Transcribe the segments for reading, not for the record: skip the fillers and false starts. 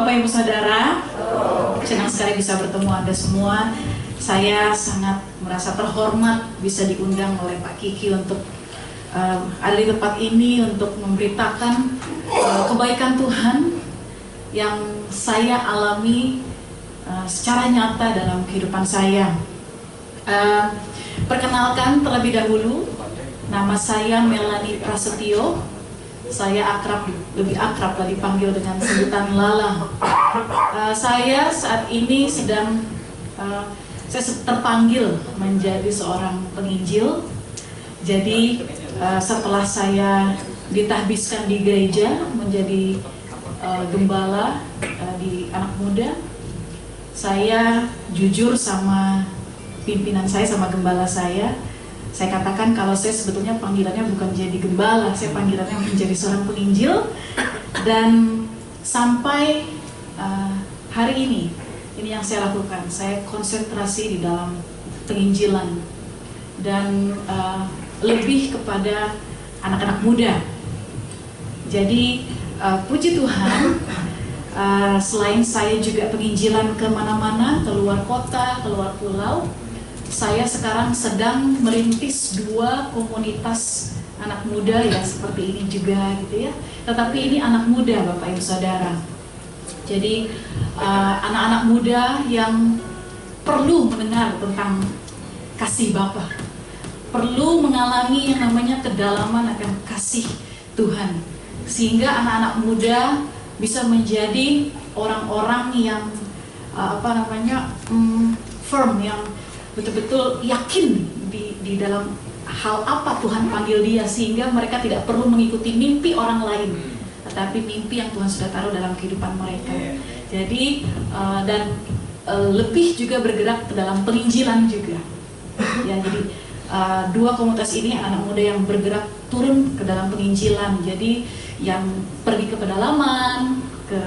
Bapak Ibu Saudara, senang sekali bisa bertemu Anda semua. Saya sangat merasa terhormat bisa diundang oleh Pak Kiki untuk ada di tempat ini untuk memberitakan kebaikan Tuhan yang saya alami secara nyata dalam kehidupan saya. Perkenalkan terlebih dahulu, nama saya Melanie Prasetyo. Saya lebih akrab lah dipanggil dengan sebutan Lala. Saya saat ini saya terpanggil menjadi seorang penginjil. Jadi setelah saya ditahbiskan di gereja menjadi gembala di anak muda, saya jujur sama pimpinan saya, sama gembala saya katakan kalau saya sebetulnya panggilannya bukan jadi gembala, saya panggilannya menjadi seorang penginjil. Dan sampai hari ini yang saya lakukan, saya konsentrasi di dalam penginjilan dan lebih kepada anak-anak muda. Jadi puji Tuhan, selain saya juga penginjilan kemana-mana, keluar kota, keluar pulau, saya sekarang sedang merintis 2 komunitas anak muda ya seperti ini juga gitu ya. Tetapi ini anak muda Bapak Ibu Saudara. Jadi anak-anak muda yang perlu mendengar tentang kasih Bapa, perlu mengalami yang namanya kedalaman akan kasih Tuhan, sehingga anak-anak muda bisa menjadi orang-orang yang firm, yang betul-betul yakin di dalam hal apa Tuhan panggil dia, sehingga mereka tidak perlu mengikuti mimpi orang lain, tetapi mimpi yang Tuhan sudah taruh dalam kehidupan mereka. Jadi lebih juga bergerak ke dalam penginjilan juga. Ya, jadi 2 komunitas ini anak muda yang bergerak turun ke dalam penginjilan. Jadi yang pergi ke pedalaman, ke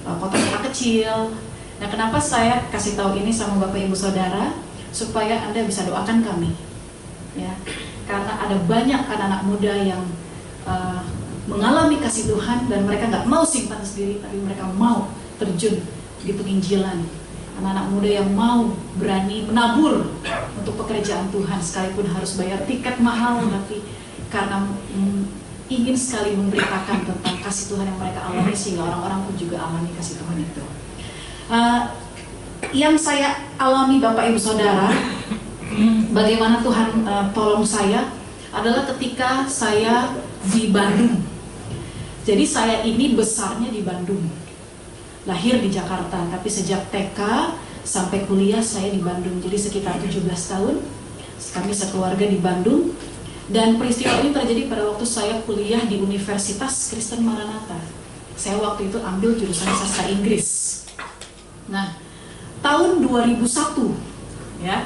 kota-kota kecil. Nah, kenapa saya kasih tahu ini sama Bapak Ibu Saudara? Supaya Anda bisa doakan kami, ya, karena ada banyak anak-anak muda yang mengalami kasih Tuhan dan mereka nggak mau simpan sendiri, tapi mereka mau terjun di penginjilan. Anak-anak muda yang mau berani menabur untuk pekerjaan Tuhan, sekalipun harus bayar tiket mahal, tapi karena ingin sekali memberitakan tentang kasih Tuhan yang mereka alami, sehingga orang-orang pun juga alami kasih Tuhan itu. Yang saya alami Bapak Ibu Saudara, bagaimana Tuhan tolong saya adalah ketika saya di Bandung. Jadi saya ini besarnya di Bandung, lahir di Jakarta, tapi sejak TK sampai kuliah saya di Bandung. Jadi sekitar 17 tahun kami sekeluarga di Bandung. Dan peristiwa ini terjadi pada waktu saya kuliah di Universitas Kristen Maranatha. Saya waktu itu ambil jurusan sastra Inggris. Nah, tahun 2001 ya.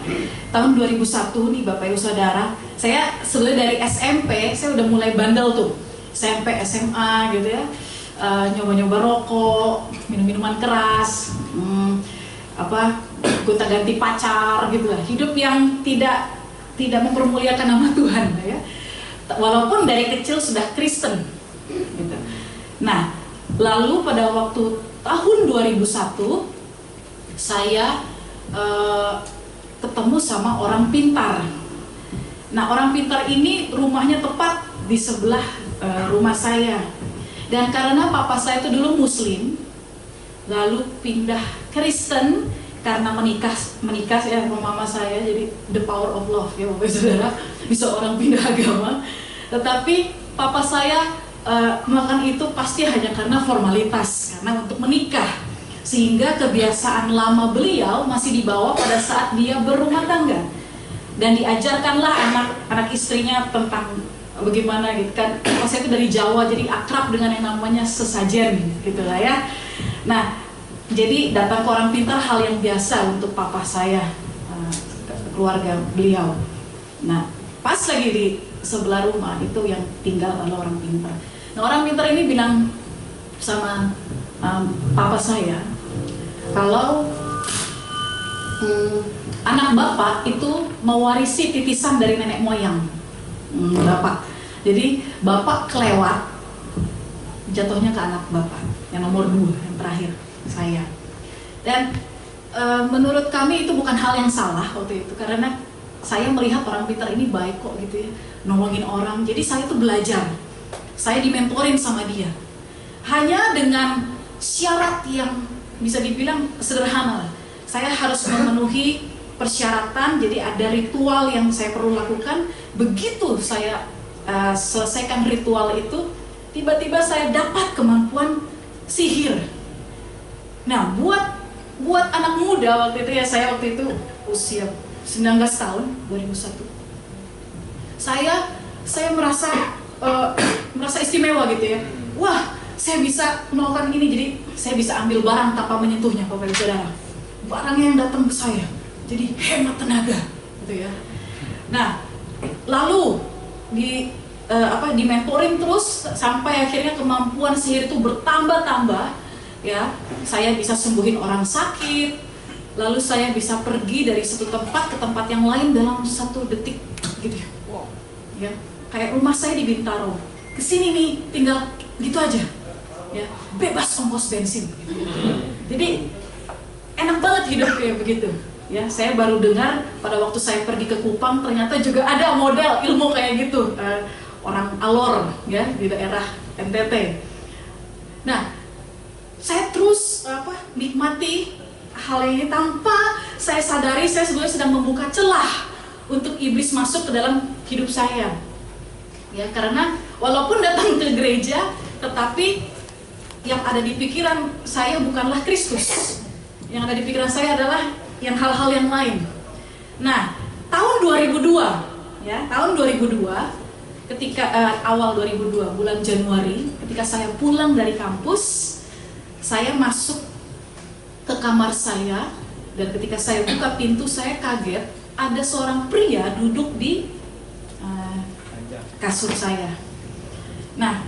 Tahun 2001 nih Bapak Ibu Saudara, saya sebenarnya dari SMP saya udah mulai bandel tuh. SMP, SMA gitu ya. Nyoba-nyoba rokok, minum-minuman keras, gonta-ganti pacar gitu lah. Hidup yang tidak mempermuliakan nama Tuhan ya. Walaupun dari kecil sudah Kristen gitu. Nah, lalu pada waktu tahun 2001 saya ketemu sama orang pintar. Nah, orang pintar ini rumahnya tepat di sebelah rumah saya. Dan karena papa saya itu dulu Muslim, lalu pindah Kristen karena menikah ya sama mama saya. Jadi the power of love ya Bapak Saudara, bisa orang pindah agama. Tetapi papa saya melakukan itu pasti hanya karena formalitas, karena untuk menikah. Sehingga kebiasaan lama beliau masih dibawa pada saat dia berumah tangga. Dan diajarkanlah anak istrinya tentang bagaimana gitu kan. Papa saya itu dari Jawa, jadi akrab dengan yang namanya sesajen gitu lah ya. Nah, jadi datang ke orang pintar hal yang biasa untuk papa saya, keluarga beliau. Nah, pas lagi di sebelah rumah itu yang tinggal adalah orang pintar. Nah, orang pintar ini bilang sama papa saya, kalau anak bapak itu mewarisi titisan dari nenek moyang bapak. Jadi bapak kelewat jatuhnya ke anak bapak yang nomor 2, yang terakhir saya. Dan menurut kami itu bukan hal yang salah waktu itu, karena saya melihat orang Peter ini baik kok gitu ya, nolongin orang. Jadi saya tuh belajar, saya dimentorin sama dia, hanya dengan syarat yang bisa dibilang sederhana. Saya harus memenuhi persyaratan, jadi ada ritual yang saya perlu lakukan. Begitu saya selesaikan ritual itu, tiba-tiba saya dapat kemampuan sihir. Nah, buat anak muda waktu itu ya, saya waktu itu usia 19 tahun, 2001. Saya merasa istimewa gitu ya. Wah, saya bisa melakukan ini, jadi saya bisa ambil barang tanpa menyentuhnya, Bapak Ibu Saudara. Barangnya yang datang ke saya, jadi hemat tenaga, gitu ya. Nah, lalu di mentoring terus sampai akhirnya kemampuan sihir itu bertambah-tambah, ya. Saya bisa sembuhin orang sakit, lalu saya bisa pergi dari satu tempat ke tempat yang lain dalam 1 detik, gitu ya. Wow. Ya, kayak rumah saya di Bintaro, kesini nih tinggal gitu aja, ya, bebas ongkos bensin. Gitu. Jadi enak banget hidup kayak begitu. Ya, saya baru dengar pada waktu saya pergi ke Kupang, ternyata juga ada model ilmu kayak gitu, orang Alor ya di daerah NTT. Nah, saya terus nikmati hal ini tanpa saya sadari saya sebenarnya sedang membuka celah untuk iblis masuk ke dalam hidup saya. Ya, karena walaupun datang ke gereja, tetapi yang ada di pikiran saya bukanlah Kristus. Yang ada di pikiran saya adalah yang hal-hal yang lain. Nah, tahun 2002, ya, tahun 2002, ketika awal 2002, bulan Januari, ketika saya pulang dari kampus, saya masuk ke kamar saya, dan ketika saya buka pintu, saya kaget ada seorang pria duduk di kasur saya. Nah,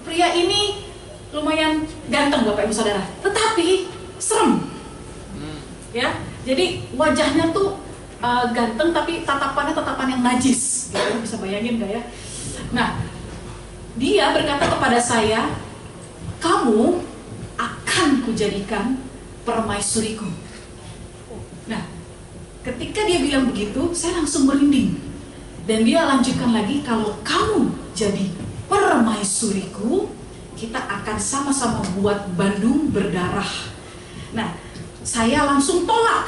pria ini lumayan ganteng, Bapak Ibu Saudara, tetapi serem. Ya, jadi wajahnya tuh ganteng, tapi tatapan yang najis, gitu. Bisa bayangin gak ya? Nah, dia berkata kepada saya, kamu akan kujadikan permaisuriku. Nah, ketika dia bilang begitu, saya langsung merinding. Dan dia lanjutkan lagi, kalau kamu jadi permaisuriku, kita akan sama-sama buat Bandung berdarah. Nah, saya langsung tolak.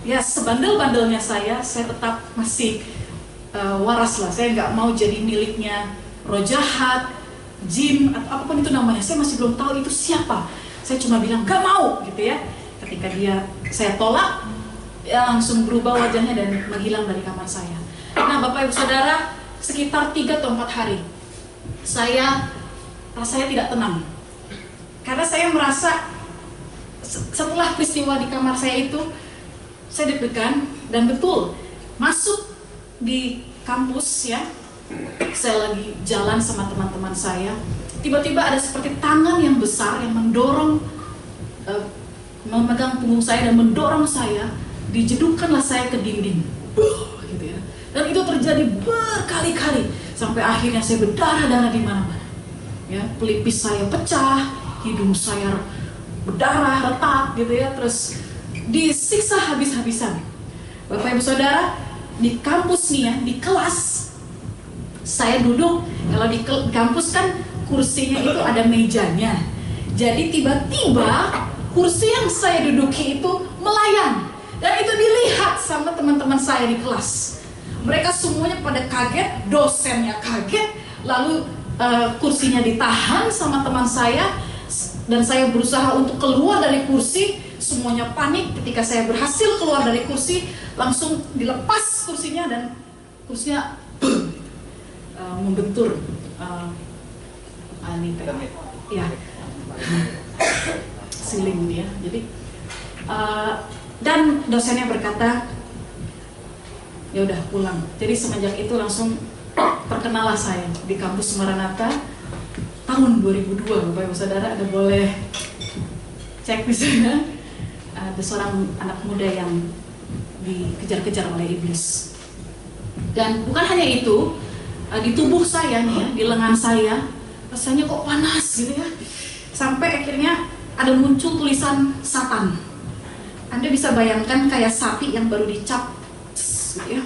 Ya, sebandel-bandelnya saya tetap masih waras lah. Saya nggak mau jadi miliknya roh jahat, jin, atau apapun itu namanya. Saya masih belum tahu itu siapa. Saya cuma bilang nggak mau, gitu ya. Ketika saya tolak, dia langsung berubah wajahnya dan menghilang dari kamar saya. Nah, Bapak Ibu Saudara, sekitar 3 atau 4 hari, saya rasanya tidak tenang. Karena saya merasa setelah peristiwa di kamar saya itu, saya deg-degan, dan betul masuk di kampus ya, saya lagi jalan sama teman-teman saya, tiba-tiba ada seperti tangan yang besar yang mendorong, memegang punggung saya dan mendorong saya, dijedukkanlah saya ke dinding, gitu ya. Dan itu terjadi berkali-kali sampai akhirnya saya berdarah-darah di mana-mana. Ya, pelipis saya pecah, hidung saya berdarah, retak gitu ya, terus disiksa habis-habisan. Bapak Ibu Saudara, di kampus nih ya, di kelas saya duduk, kalau di kampus kan kursinya itu ada mejanya. Jadi tiba-tiba kursi yang saya duduki itu melayang, dan itu dilihat sama teman-teman saya di kelas. Mereka semuanya pada kaget, dosennya kaget, lalu kursinya ditahan sama teman saya, dan saya berusaha untuk keluar dari kursi. Semuanya panik. Ketika saya berhasil keluar dari kursi, langsung dilepas kursinya, dan kursinya membentur ya, siling ya. Jadi dan dosennya berkata, ya udah pulang. Jadi semenjak itu langsung perkenalah saya di kampus Maranatha tahun 2002. Bapak Ibu Saudara, ada boleh cek di sana. Ada seorang anak muda yang dikejar-kejar oleh iblis. Dan bukan hanya itu, di tubuh saya nih ya, di lengan saya rasanya kok panas gitu ya. Sampai akhirnya ada muncul tulisan Satan. Anda bisa bayangkan kayak sapi yang baru dicap gitu ya.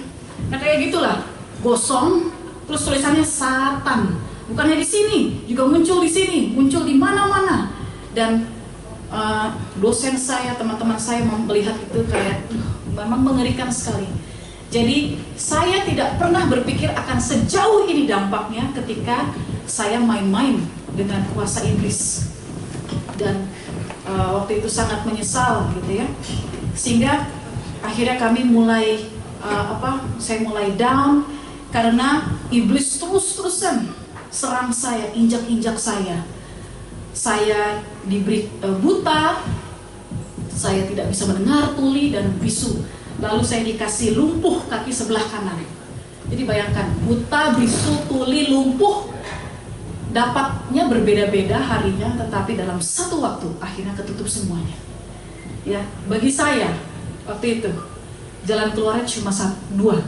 Nah kayak gitulah, gosong, terus tulisannya Satan. Bukannya di sini, juga muncul di sini, muncul di mana-mana. Dan dosen saya, teman-teman saya melihat itu kayak memang mengerikan sekali. Jadi saya tidak pernah berpikir akan sejauh ini dampaknya ketika saya main-main dengan kuasa iblis. Dan waktu itu sangat menyesal gitu ya. Sehingga akhirnya kami mulai saya mulai down karena iblis terus-terusan serang saya, injak-injak saya. Saya diberi buta, saya tidak bisa mendengar, tuli dan bisu. Lalu saya dikasih lumpuh kaki sebelah kanan. Jadi bayangkan, buta, bisu, tuli, lumpuh, dapatnya berbeda-beda harinya, tetapi dalam satu waktu akhirnya ketutup semuanya. Ya, bagi saya waktu itu jalan keluarnya cuma dua.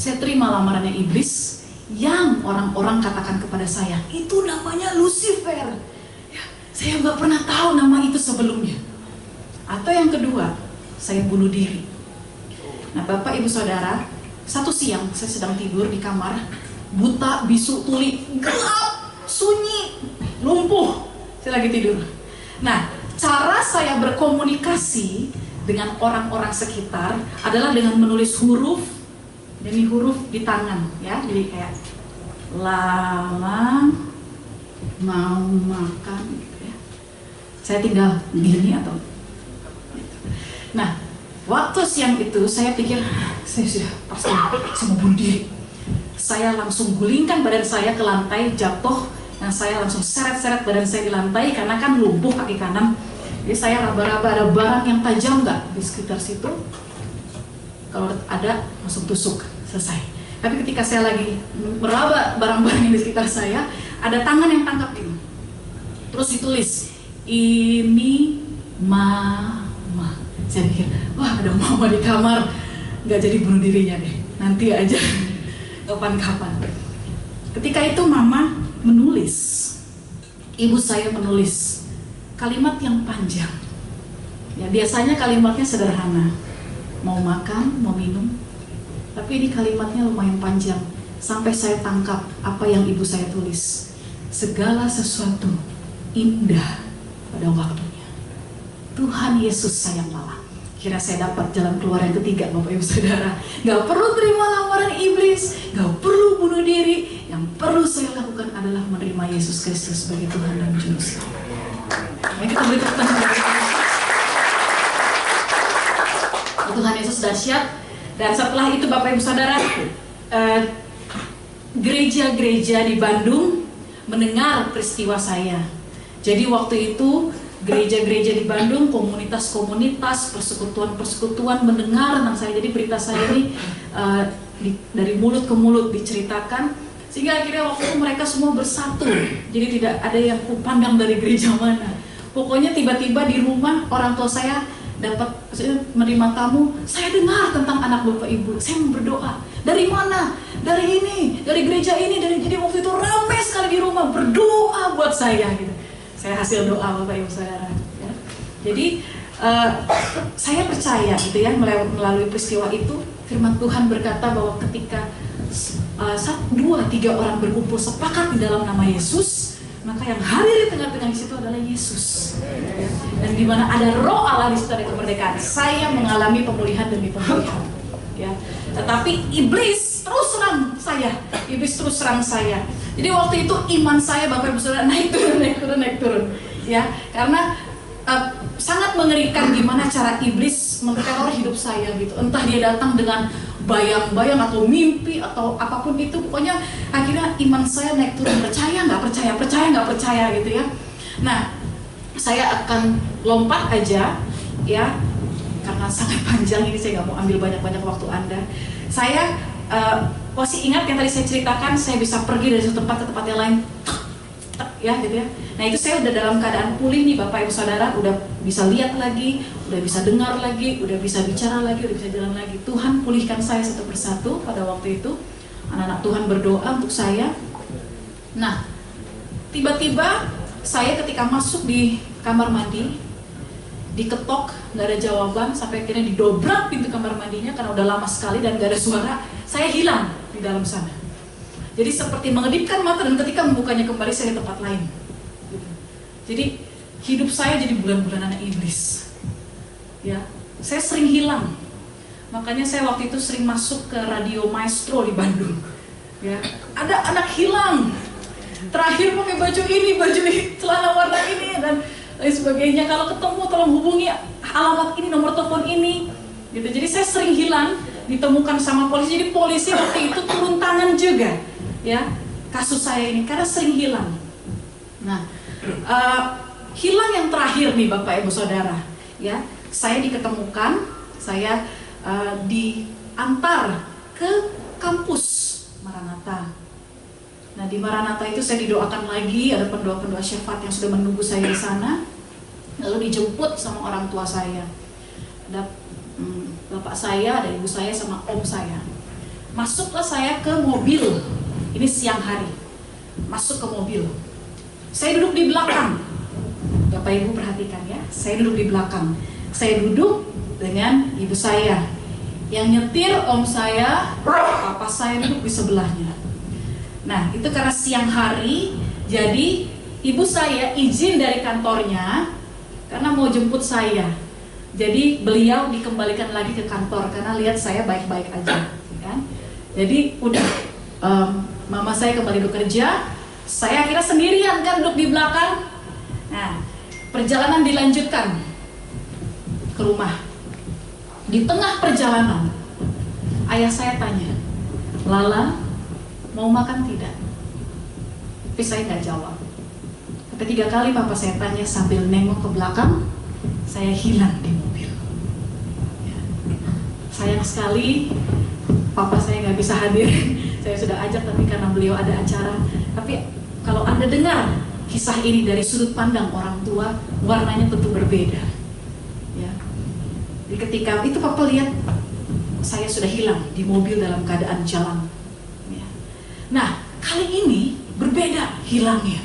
Saya terima lamarannya iblis yang orang-orang katakan kepada saya, itu namanya Lucifer. Ya, saya nggak pernah tahu nama itu sebelumnya. Atau yang kedua, saya bunuh diri. Nah, Bapak Ibu Saudara, satu siang saya sedang tidur di kamar, buta, bisu, tuli, gelap, sunyi, lumpuh. Saya lagi tidur. Nah, cara saya berkomunikasi dengan orang-orang sekitar adalah dengan menulis huruf demi huruf di tangan, ya. Jadi kayak lama mau makan, gitu ya. Saya tinggal gini atau gitu. Nah, waktu siang itu saya pikir saya sudah pasti saya mau bunuh diri. Saya langsung gulingkan badan saya ke lantai, jatuh, dan saya langsung seret-seret badan saya di lantai karena kan lumpuh kaki kanan. Jadi saya raba-raba, ada barang yang tajam nggak di sekitar situ? Kalau ada, langsung tusuk, selesai. Tapi ketika saya lagi meraba barang-barang yang di sekitar saya, ada tangan yang tangkap ini. Terus ditulis, ini mama. Saya pikir, wah ada mama di kamar, nggak jadi bunuh dirinya deh, nanti aja, kapan-kapan. Ketika itu mama menulis, ibu saya menulis kalimat yang panjang. Ya, biasanya kalimatnya sederhana, mau makan, mau minum. Tapi ini kalimatnya lumayan panjang. Sampai saya tangkap apa yang ibu saya tulis. Segala sesuatu indah pada waktunya. Tuhan Yesus sayang malam. Kira saya dapat jalan keluar yang ketiga, Bapak Ibu Saudara. Gak perlu terima lamaran iblis, gak perlu bunuh diri. Yang perlu saya lakukan adalah menerima Yesus Kristus sebagai Tuhan dan Juru Selamat. Mari kita beri tepuk tangan. Tuhan Yesus dahsyat. Dan setelah itu Bapak Ibu Saudara, gereja-gereja di Bandung mendengar peristiwa saya. Jadi waktu itu gereja-gereja di Bandung, komunitas-komunitas, persekutuan-persekutuan mendengar tentang saya. Jadi berita saya ini dari mulut ke mulut diceritakan, sehingga akhirnya waktu itu mereka semua bersatu. Jadi tidak ada yang kupandang dari gereja mana. Pokoknya tiba-tiba di rumah orang tua saya dapat menerima tamu, saya dengar tentang anak Bapak Ibu, saya mau berdoa. Dari mana? Dari ini, dari gereja ini, jadi waktu itu ramai sekali di rumah berdoa buat saya gitu. Saya hasil doa Bapak Ibu Saudara. Ya. Jadi saya percaya gitu ya, melalui peristiwa itu firman Tuhan berkata bahwa ketika 2-3 orang berkumpul sepakat di dalam nama Yesus, maka yang hadir di tengah-tengah di situ adalah Yesus. Dan di mana ada Roh Allah di situ ada kemerdekaan. Saya mengalami pemulihan demi pemulihan. Ya. Tetapi iblis terus serang saya. Iblis terus serang saya. Jadi waktu itu iman saya Bapak Ibu Saudara naik turun. Ya, karena sangat mengerikan gimana cara iblis meneror hidup saya gitu. Entah dia datang dengan bayang-bayang atau mimpi atau apapun itu, pokoknya akhirnya iman saya naik turun, percaya nggak percaya gitu ya. Nah, saya akan lompat aja ya, karena sangat panjang ini, saya nggak mau ambil banyak-banyak waktu Anda. Saya masih ingat yang tadi saya ceritakan, saya bisa pergi dari satu tempat ke tempat yang lain, ya gitu ya. Nah itu saya udah dalam keadaan pulih nih Bapak Ibu Saudara, udah bisa lihat lagi, udah bisa dengar lagi, udah bisa bicara lagi, udah bisa jalan lagi. Tuhan pulihkan saya satu persatu pada waktu itu. Anak-anak Tuhan berdoa untuk saya. Nah tiba-tiba saya ketika masuk di kamar mandi, diketok, nggak ada jawaban, sampai akhirnya didobrak pintu kamar mandinya karena udah lama sekali dan nggak ada suara. Saya hilang di dalam sana. Jadi seperti mengedipkan mata, dan ketika membukanya kembali saya di tempat lain. Jadi hidup saya jadi bulan-bulanan iblis. Ya, saya sering hilang. Makanya saya waktu itu sering masuk ke Radio Maestro di Bandung. Ya, ada anak hilang. Terakhir pakai baju ini, celana warna ini, dan lain sebagainya. Kalau ketemu tolong hubungi alamat ini, nomor telepon ini. Gitu. Jadi saya sering hilang, ditemukan sama polisi. Jadi polisi waktu itu turun tangan juga, ya, kasus saya ini karena sering hilang. Nah, hilang yang terakhir nih Bapak Ibu Saudara, ya, saya diketemukan, saya diantar ke kampus Maranatha. Nah, di Maranatha itu saya didoakan lagi, ada pendoa-pendoa syafaat yang sudah menunggu saya di sana. Lalu dijemput sama orang tua saya. Ada bapak saya, ada ibu saya, sama om saya. Masuklah saya ke mobil. Ini siang hari. Masuk ke mobil. Saya duduk di belakang. Bapak Ibu perhatikan ya, saya duduk di belakang. Saya duduk dengan ibu saya. Yang nyetir om saya, papa saya duduk di sebelahnya. Nah, itu karena siang hari, jadi ibu saya izin dari kantornya karena mau jemput saya. Jadi beliau dikembalikan lagi ke kantor karena lihat saya baik-baik aja, kan? Jadi udah, mama saya kembali bekerja, saya akhirnya sendirian kan duduk di belakang. Nah, perjalanan dilanjutkan ke rumah. Di tengah perjalanan, ayah saya tanya, Lala, mau makan tidak? Tapi saya nggak jawab. Sampai 3 kali papa saya tanya sambil nengok ke belakang, saya hilang di mobil. Ya. Sayang sekali, papa saya nggak bisa hadir. Saya sudah ajak tapi karena beliau ada acara. Tapi kalau Anda dengar kisah ini dari sudut pandang orang tua, warnanya tentu berbeda. Ya. Jadi ketika itu papa lihat saya sudah hilang di mobil dalam keadaan jalan. Ya. Nah, kali ini berbeda hilangnya.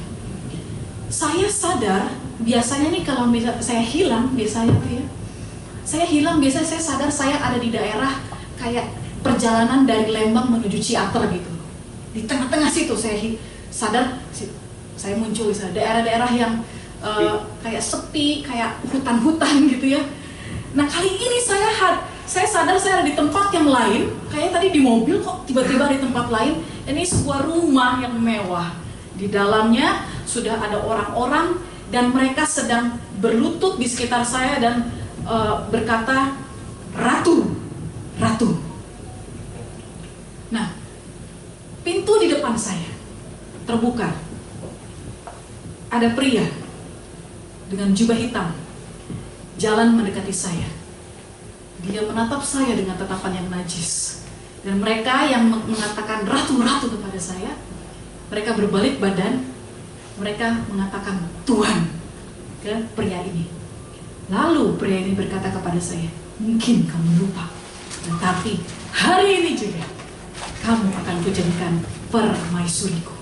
Saya sadar, biasanya nih kalau saya hilang, biasanya apa ya? Saya hilang, biasanya saya sadar saya ada di daerah kayak perjalanan dari Lembang menuju Ciater gitu. Di tengah-tengah situ saya sadar, saya muncul di sana. Daerah-daerah yang kayak sepi, kayak hutan-hutan gitu ya. Nah, kali ini saya sadar saya ada di tempat yang lain, kayak tadi di mobil kok tiba-tiba di tempat lain. Ini sebuah rumah yang mewah. Di dalamnya sudah ada orang-orang dan mereka sedang berlutut di sekitar saya dan berkata, "Ratu, Ratu." Nah, pintu di depan saya terbuka. Ada pria dengan jubah hitam jalan mendekati saya. Dia menatap saya dengan tatapan yang najis. Dan mereka yang mengatakan "Ratu, Ratu" kepada saya, mereka berbalik badan, mereka mengatakan "Tuhan" ke pria ini. Lalu pria ini berkata kepada saya, "Mungkin kamu lupa, tetapi hari ini juga kamu akan kujadikan permaisuriku."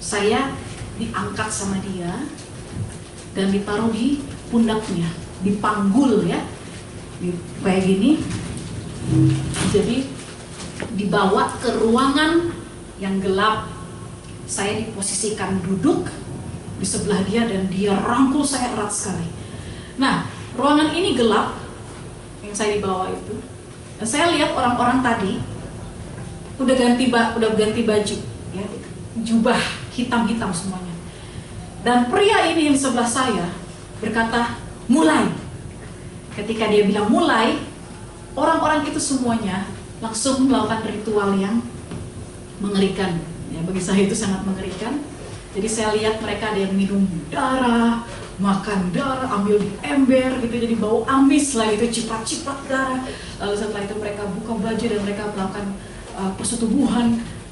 Saya diangkat sama dia dan ditaruh di pundaknya, dipanggul ya, kayak gini. Jadi dibawa ke ruangan yang gelap. Saya diposisikan duduk di sebelah dia dan dia rangkul saya erat sekali. Nah, ruangan ini gelap yang saya dibawa itu. Dan saya lihat orang-orang tadi udah ganti baju, ya, jubah hitam-hitam semuanya. Dan pria ini yang di sebelah saya berkata, "Mulai." Ketika dia bilang mulai, orang-orang itu semuanya langsung melakukan ritual yang mengerikan. Ya, bagi saya itu sangat mengerikan. Jadi saya lihat mereka ada yang minum darah, makan darah, ambil di ember gitu, jadi bau amis lah gitu, ciprat-ciprat darah. Lalu setelah itu mereka buka baju dan mereka melakukan persetubuhan.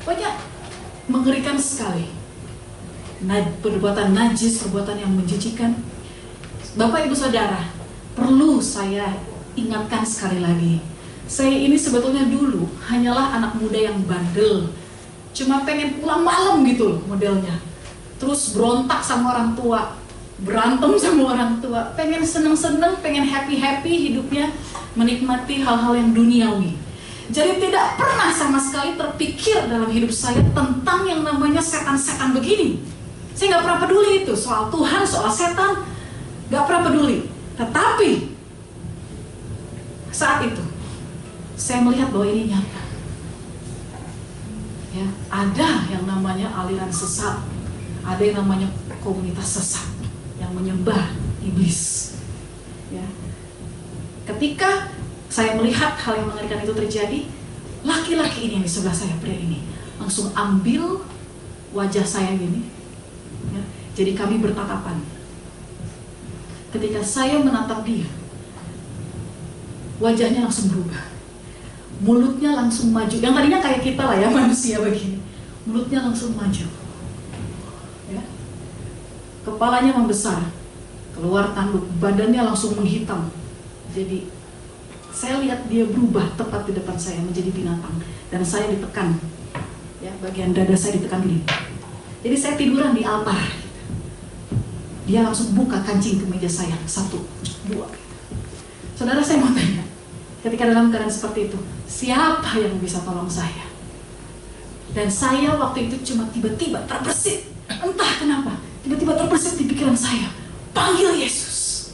Pokoknya mengerikan sekali. Perbuatan najis, perbuatan yang menjijikan. Bapak Ibu Saudara, perlu saya ingatkan sekali lagi, saya ini sebetulnya dulu hanyalah anak muda yang bandel, cuma pengen pulang malam gitu loh modelnya. terus berontak sama orang tua, berantem sama orang tua, pengen seneng-seneng, pengen happy-happy hidupnya, menikmati hal-hal yang duniawi. Jadi tidak pernah sama sekali terpikir dalam hidup saya tentang yang namanya setan-setan begini. Saya nggak pernah peduli itu, soal Tuhan, soal setan, nggak pernah peduli. Tetapi saat itu saya melihat bahwa ini nyata. Ya, ada yang namanya aliran sesat, ada yang namanya komunitas sesat yang menyembah iblis. Ya. Ketika saya melihat hal yang mengerikan itu terjadi, laki-laki ini yang di sebelah saya, pria ini, langsung ambil wajah saya gini. Ya. Jadi kami bertatapan. Ketika saya menatap dia, wajahnya langsung berubah. Mulutnya langsung maju. Yang tadinya kayak kita lah ya, manusia begini. Mulutnya langsung maju. Ya. Kepalanya membesar, keluar tanduk, badannya langsung menghitam. Jadi saya lihat dia berubah tepat di depan saya menjadi binatang, dan saya ditekan. Ya, bagian dada saya ditekan gini. Jadi saya tiduran di altar. Dia langsung buka kancing kemeja saya, 1, 2. Saudara, saya mau tanya, ketika dalam keadaan seperti itu, siapa yang bisa tolong saya? Dan saya waktu itu cuma tiba-tiba terbersit, entah kenapa, tiba-tiba terbersit di pikiran saya, panggil Yesus.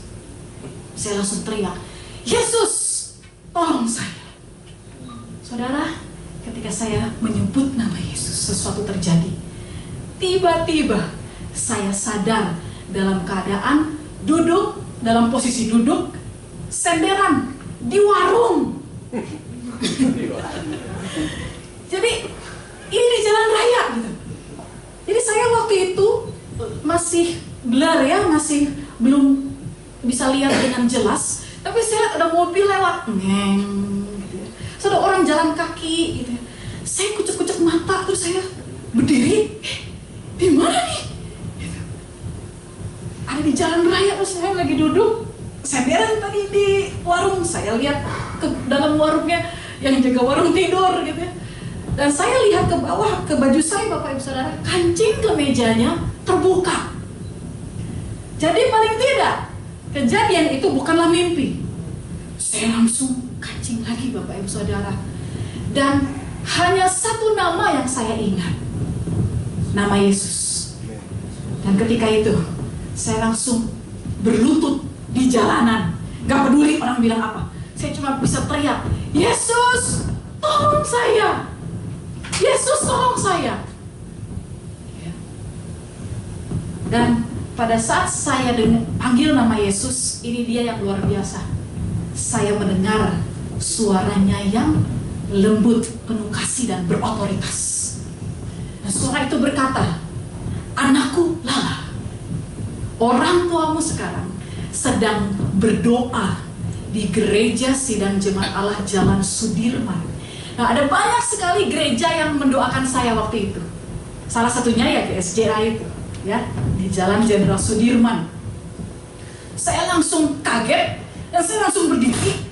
Saya langsung teriak, Yesus, tolong saya. Saudara, ketika saya menyebut nama Yesus, sesuatu terjadi. Tiba-tiba saya sadar dalam keadaan duduk, dalam posisi duduk, senderan di warung. Jadi ini di jalan raya gitu. Jadi saya waktu itu masih blur ya, masih belum bisa lihat dengan jelas. Tapi saya lihat ada mobil lewat, ngeng, gitu ya. So, ada orang jalan kaki, gitu ya. Saya kucek-kucek mata, terus saya berdiri, di mana nih? Gitu. Ada di jalan raya, terus saya lagi duduk, senderan tadi di warung. Saya lihat ke dalam warungnya, yang jaga warung tidur, gitu ya. Dan saya lihat ke bawah, ke baju saya, Bapak Ibu Saudara, kancing kemejanya terbuka. Jadi paling tidak, kejadian itu bukanlah mimpi. Saya langsung kancing lagi, Bapak Ibu Saudara. Dan hanya satu nama yang saya ingat, nama Yesus. Dan ketika itu saya langsung berlutut di jalanan. Gak peduli orang bilang apa, saya cuma bisa teriak, Yesus, tolong saya. Yesus, tolong saya. Dan pada saat saya panggil nama Yesus, ini dia yang luar biasa. Saya mendengar suaranya yang lembut, penuh kasih dan berotoritas. Dan suara itu berkata, anakku Lala, orang tuamu sekarang sedang berdoa di gereja Sidang Jemaat Allah Jalan Sudirman. Nah, ada banyak sekali gereja yang mendoakan saya waktu itu. Salah satunya ya GSJA itu, ya, di Jalan Jenderal Sudirman. Saya langsung kaget dan saya langsung berdiri,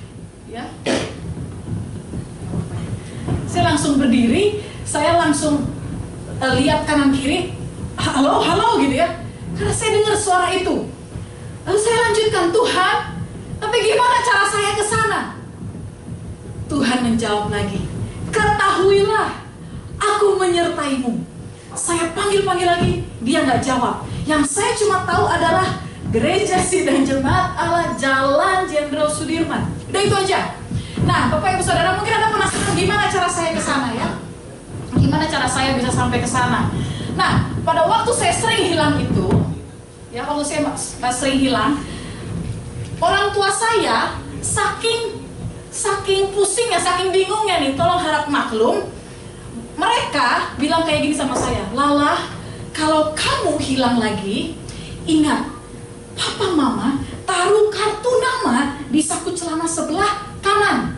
ya. Saya langsung berdiri, saya langsung lihat kanan kiri, halo, halo gitu ya. Karena saya dengar suara itu. Lalu saya lanjutkan, Tuhan, tapi gimana cara saya ke sana? Tuhan menjawab lagi, ketahuilah, aku menyertaimu. Saya panggil-panggil lagi, dia nggak jawab. Yang saya cuma tahu adalah Gereja Sidang Jemaat Allah Jalan Jenderal Sudirman. Udah itu aja. Nah, Bapak Ibu Saudara, mungkin Anda penasaran gimana cara saya ke sana ya? Gimana cara saya bisa sampai ke sana? Nah, pada waktu saya sering hilang itu, ya, waktu saya sering hilang, orang tua saya saking pusingnya, saking bingungnya nih, tolong harap maklum. Mereka bilang kayak gini sama saya, Lala, kalau kamu hilang lagi, ingat, Papa Mama taruh kartu nama di saku celana sebelah kanan.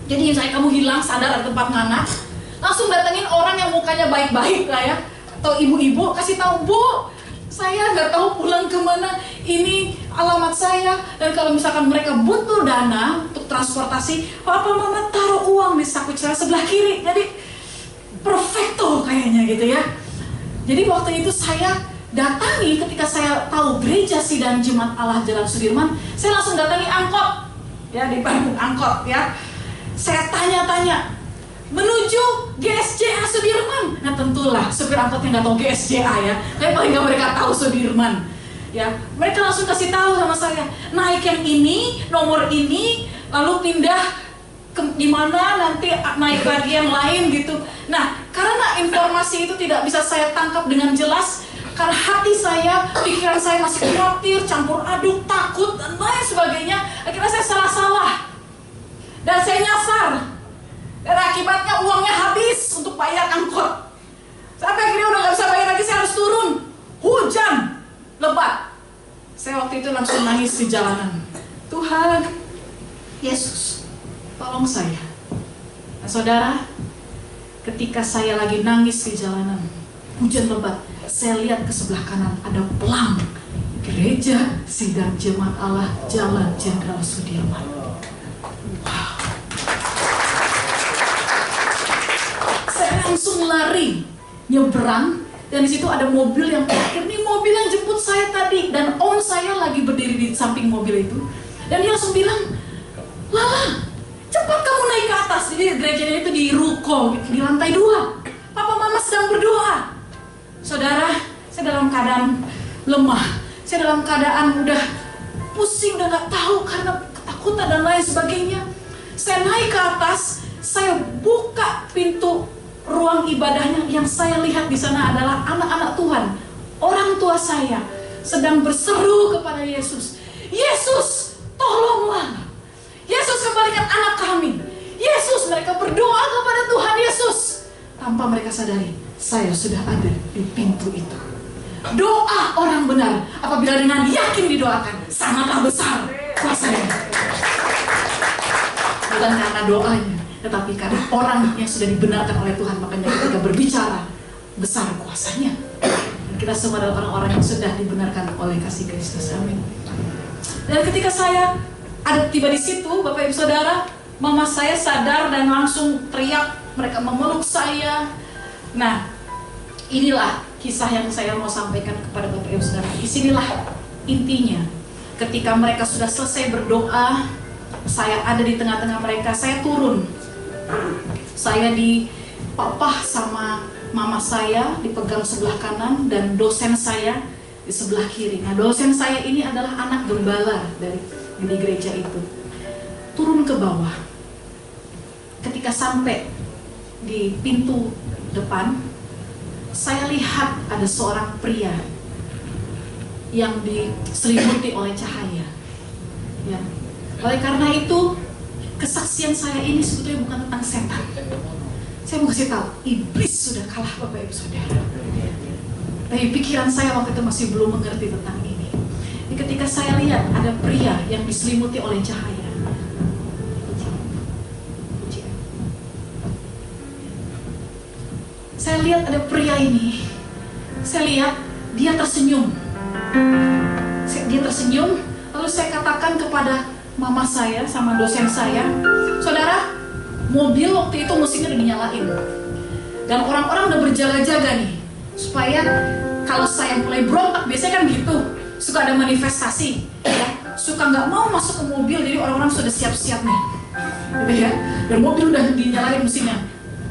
Jadi misalnya kamu hilang, sadar ada tempat mana, langsung datengin orang yang mukanya baik-baik lah ya, atau ibu-ibu, kasih tahu, Bu, saya nggak tahu pulang kemana, ini alamat saya. Dan kalau misalkan mereka butuh dana untuk transportasi, Papa Mama taruh uang di saku celana sebelah kiri. Jadi perfecto kayaknya gitu ya. Jadi waktu itu saya datangi, ketika saya tahu gereja Sidang Jemaat Allah Jalan Sudirman, saya langsung datangi angkot, ya, di Bandung angkot, ya. Saya tanya-tanya, menuju GSJA Sudirman. Nah tentulah supir angkotnya nggak tahu GSJA, ya. Tapi paling nggak mereka tahu Sudirman, ya. Mereka langsung kasih tahu sama saya, naik yang ini, nomor ini, lalu pindah di mana, nanti naik lagi yang lain gitu. Nah, karena informasi itu tidak bisa saya tangkap dengan jelas, karena hati saya, pikiran saya masih khawatir, campur aduk, takut, dan lain sebagainya, akhirnya saya salah-salah. Dan saya nyasar. Dan akibatnya uangnya habis untuk bayar angkot. Sampai akhirnya udah gak bisa bayar lagi, saya harus turun. Hujan, lebat. Saya waktu itu langsung nangis di jalanan. Tuhan, Yesus, tolong saya. Nah, saudara, ketika saya lagi nangis di jalanan, hujan lebat, saya lihat ke sebelah kanan ada pelang Gereja Sidang Jemaat Allah Jalan Jenderal Sudirman. Wow. Saya langsung lari, nyebrang, dan di situ ada mobil yang parkir. Ini mobil yang jemput saya tadi, dan om saya lagi berdiri di samping mobil itu, dan dia langsung bilang, Lala, cepat kamu naik ke atas. Jadi gerejanya itu di ruko, di lantai 2. Papa mama sedang berdoa. Saudara, saya dalam keadaan lemah. Saya dalam keadaan udah pusing, udah gak tahu karena ketakutan dan lain sebagainya. Saya naik ke atas, saya buka pintu ruang ibadahnya. Yang saya lihat di sana adalah anak-anak Tuhan, orang tua saya sedang berseru kepada Yesus. Yesus, tolonglah. Yesus, kembalikan anak kami. Yesus, mereka berdoa kepada Tuhan Yesus. Tanpa mereka sadari, saya sudah ada di pintu itu. Doa orang benar, apabila dengan yakin didoakan, sangatlah besar kuasanya. Bukan karena doanya, tetapi karena orang yang sudah dibenarkan oleh Tuhan. Makanya ketika berbicara, besar kuasanya. Kita semua adalah orang-orang yang sudah dibenarkan oleh kasih Kristus. Amin. Dan ketika saya ada tiba di situ, Bapak Ibu Saudara, mama saya sadar dan langsung teriak, mereka memeluk saya. Nah, inilah kisah yang saya mau sampaikan kepada Bapak Ibu Saudara. Disinilah intinya. Ketika mereka sudah selesai berdoa, saya ada di tengah-tengah mereka, saya turun. Saya dipapah sama mama saya, dipegang sebelah kanan, dan dosen saya di sebelah kiri. Nah, dosen saya ini adalah anak gembala di gereja itu. Turun ke bawah. Ketika sampai di pintu depan, saya lihat ada seorang pria yang diselimuti oleh cahaya. Ya. Oleh karena itu, kesaksian saya ini sebetulnya bukan tentang setan. Saya mau kasih tahu, iblis sudah kalah, Bapak Ibu Saudara. Tapi pikiran saya waktu itu masih belum mengerti tentang ini. Ketika saya lihat ada pria yang diselimuti oleh cahaya, saya lihat ada pria ini, saya lihat dia tersenyum. Dia tersenyum, lalu saya katakan kepada mama saya sama dosen saya, saudara, mobil waktu itu musiknya udah dinyalain, dan orang-orang udah berjaga-jaga nih, supaya kalau saya mulai berontak, biasanya kan gitu, suka ada manifestasi, ya, suka nggak mau masuk ke mobil, jadi orang-orang sudah siap-siap nih, gitu ya, dan mobil udah dinyalain musiknya.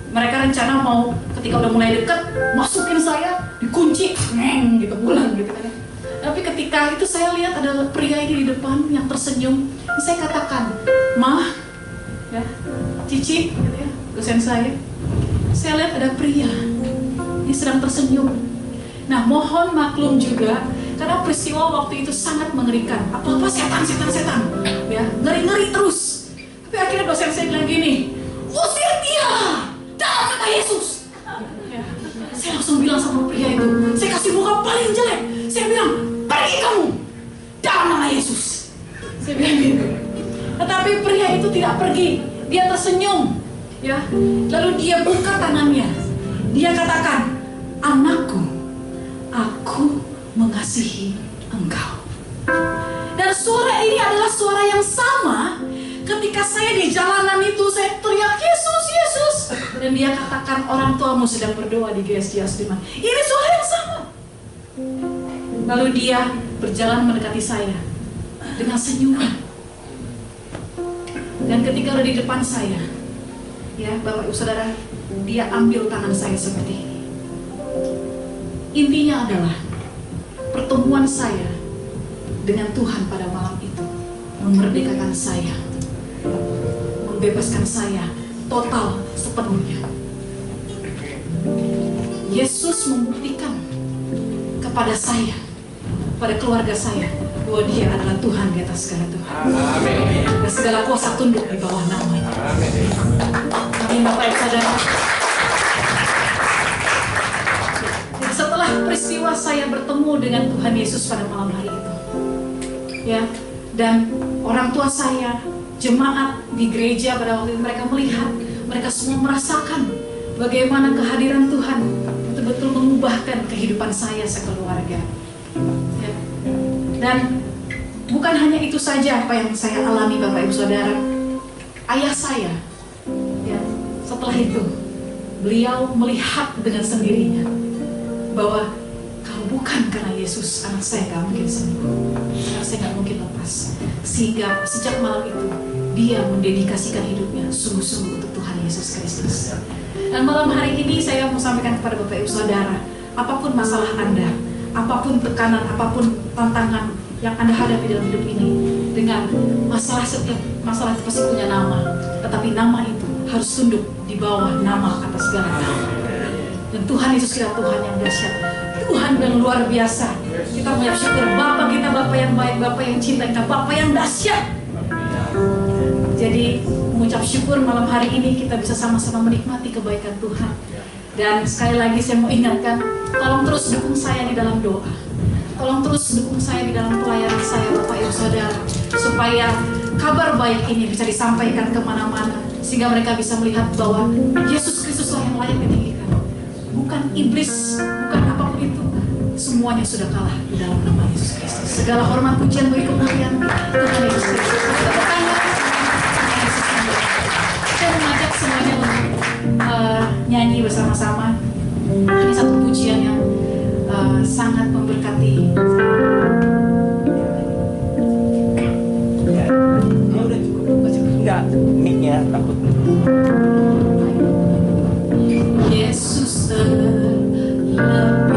Mereka rencana mau ketika udah mulai deket, masukin saya, dikunci, neng gitu, pulang gitu kan. Tapi ketika itu saya lihat ada pria ini di depan yang tersenyum. Saya katakan, Ma, ya, Cici, gitu ya, dosen saya lihat ada pria, dia sedang tersenyum. Nah, mohon maklum juga, karena peristiwa waktu itu sangat mengerikan. Apa-apa setan, ya, ngeri-ngeri terus. Tapi akhirnya dosen saya bilang gini, usir dia dalam nama Yesus. Ya. Saya langsung bilang sama pria itu, saya kasih muka paling jelek. Saya bilang, pergi kamu dalam nama Yesus. Saya bilang gitu. Tetapi pria itu tidak pergi. Dia tersenyum, ya. Lalu dia buka tangannya. Dia katakan, anakku, aku mengasihi engkau. Dan suara ini adalah suara yang sama. Ketika saya di jalanan itu, saya teriak, Yesus, Yesus. Dan dia katakan, orang tuamu sedang berdoa di GSJA Sudirman. Ini suara yang sama. Lalu dia berjalan mendekati saya dengan senyuman. Dan ketika udah di depan saya, ya Bapak Ibu Saudara, dia ambil tangan saya seperti ini. Intinya adalah pertemuan saya dengan Tuhan pada malam itu memerdekakan saya, membebaskan saya total sepenuhnya. Yesus membuktikan kepada saya, pada keluarga saya, bahwa Dia adalah Tuhan di atas segala Tuhan. Dan segala kuasa tunduk di bawah nama-Nya. Amin, Bapak Ibu Saudara. Jadi setelah peristiwa saya bertemu dengan Tuhan Yesus pada malam hari itu, ya, dan orang tua saya, jemaat di gereja pada waktu itu, mereka melihat, mereka semua merasakan bagaimana kehadiran Tuhan betul-betul mengubahkan kehidupan saya sekeluarga. Ya. Dan bukan hanya itu saja apa yang saya alami, Bapak Ibu Saudara. Ayah saya, ya, setelah itu beliau melihat dengan sendirinya bahwa kalau bukan karena Yesus, anak saya gak mungkin sembuh, anak saya gak mungkin lepas. Sehingga sejak malam itu dia mendedikasikan hidupnya sungguh-sungguh untuk Tuhan Yesus Kristus. Dan malam hari ini saya mau sampaikan kepada Bapak Ibu Saudara, apapun masalah Anda, apapun tekanan, apapun tantangan yang Anda hadapi dalam hidup ini, dengan masalah, setiap masalah itu pasti punya nama, tetapi nama itu harus tunduk di bawah nama atas segala nama. Dan Tuhan Yesus adalah Tuhan yang dahsyat, Tuhan yang luar biasa. Kita mengucap syukur, Bapa kita, Bapa yang baik, Bapa yang cinta kita, Bapa yang dahsyat. Jadi mengucap syukur malam hari ini kita bisa sama-sama menikmati kebaikan Tuhan. Dan sekali lagi saya mau ingatkan, tolong terus dukung saya di dalam doa. Tolong terus dukung saya di dalam pelayanan saya, Bapak Ibu Saudara, supaya kabar baik ini bisa disampaikan kemana-mana, sehingga mereka bisa melihat bahwa Yesus Kristuslah yang layak ditinggikan, bukan iblis, bukan apapun itu. Semuanya sudah kalah di dalam nama Yesus Kristus. Segala hormat pujian bagi kemuliaan Tuhan Yesus Kristus. Saya mengajak semuanya untuk nyanyi bersama-sama. Ini satu pujian yang sangat memberkati. Udah cukup. Enggak, mic-nya takut. Yesus lebih